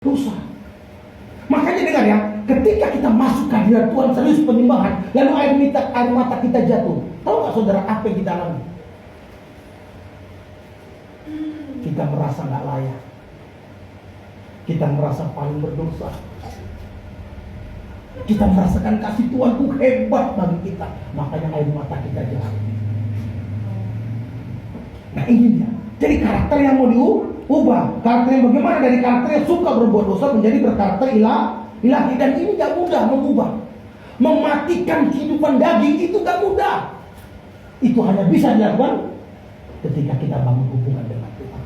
dosa. Makanya dengar ya, ketika kita masuk hadirat Tuhan serius penyembahan, lalu air mata kita jatuh. Tahu nggak saudara apa yang kita alami? Kita merasa nggak layak. Kita merasa paling berdosa. Kita merasakan kasih Tuhan itu hebat bagi kita. Makanya air mata kita jatuh. Nah ini dia. Jadi karakter yang mau diubah. Karakter yang bagaimana? Dari karakter yang suka berbuat dosa menjadi berkarakter ilahi. Dan ini gak mudah mengubah. Mematikan kehidupan daging itu gak mudah. Itu hanya bisa dilakukan ketika kita bangun hubungan dengan Tuhan.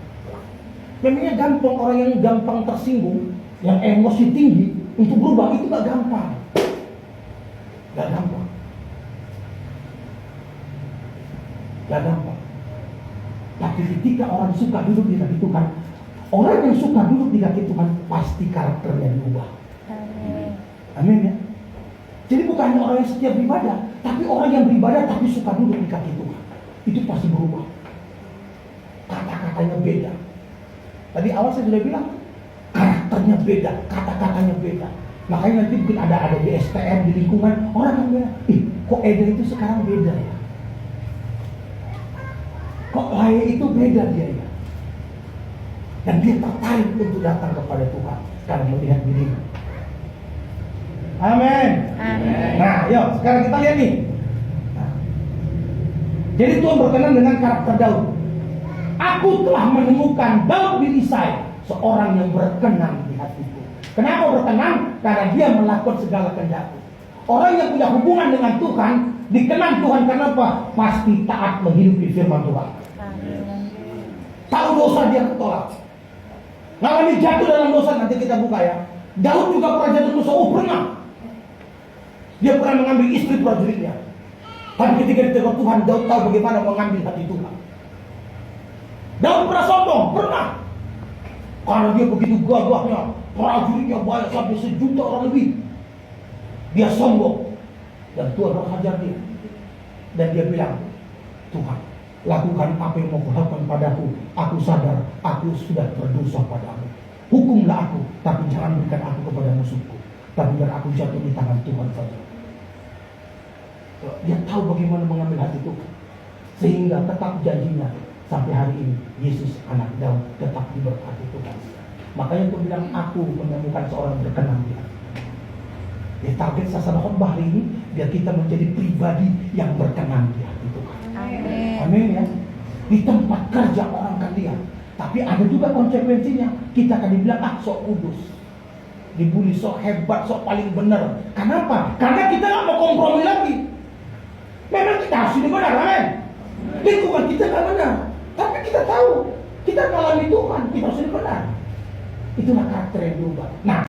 Memangnya gampang, orang yang gampang tersinggung, yang emosi tinggi untuk berubah itu gak gampang. Gak gampang. Gak gampang. Tapi ketika orang suka duduk di kaki Tuhan, orang yang suka duduk di kaki Tuhan pasti karakternya diubah. Amin ya. Jadi bukan hanya orang yang setia beribadah, tapi orang yang beribadah tapi suka duduk di kaki Tuhan, itu pasti berubah. Kata-katanya beda. Tadi awal saya sudah bilang, karakternya beda, kata-katanya beda. Makanya nanti mungkin ada di STM, di lingkungan, orang yang bilang, kok Eda itu sekarang beda ya? Kok Laya itu beda dia ya? Dan dia tertarik untuk datang kepada Tuhan karena melihat dirinya. Amin. Nah, yuk sekarang kita lihat nih. Nah, jadi Tuhan berkenan dengan karakter Daud. Aku telah menemukan Daud bin Isai, seorang yang berkenan di hatiku. Kenapa berkenan? Karena dia melakukan segala kehendakku. Orang yang punya hubungan dengan Tuhan dikenang Tuhan karena apa? Pasti taat menghidupi firman Tuhan. Tahu dosa dia ketolak. Ngalami jatuh dalam dosa, nanti kita buka ya. Daud juga pernah jatuh dosa, pernah. Dia pernah mengambil istri prajuritnya. Tapi ketika ditegur Tuhan, Daud tahu bagaimana mengambil hati Tuhan. Daud pernah sombong, pernah. Karena dia begitu gagahnya, prajuritnya banyak sampai 1 juta orang lebih. Dia sombong. Dan Tuhan menghajar dia. Dan dia bilang, Tuhan, lakukan apa yang mau lakukan padaku. Aku sadar, aku sudah berdosa padamu. Hukumlah aku, tapi jangan berikan aku kepada musuhku. Tapi biar aku jatuh di tangan Tuhan saja. Dia tahu bagaimana mengambil hati Tuhan. Sehingga tetap janjinya. Sampai hari ini, Yesus anak Daud tetap diberkati Tuhan. Makanya Tuhan bilang, aku menemukan seorang berkenan di hati. Ya, target sasaran khotbah hari ini, biar kita menjadi pribadi yang berkenan di hati Tuhan. Amin. Amin ya. Di tempat kerja orang kan lihat. Tapi ada juga konsekuensinya. Kita akan dibilang, sok kudus. Dibully, sok hebat, sok paling benar. Kenapa? Karena kita gak mau kompromi lagi. Memang kita harus hidup benar, amin. Lingkungan kita gak benar. Tapi kita tahu, kita mengalami Tuhan, kita harus hidup benar. Itulah karakter yang berubah. Nah,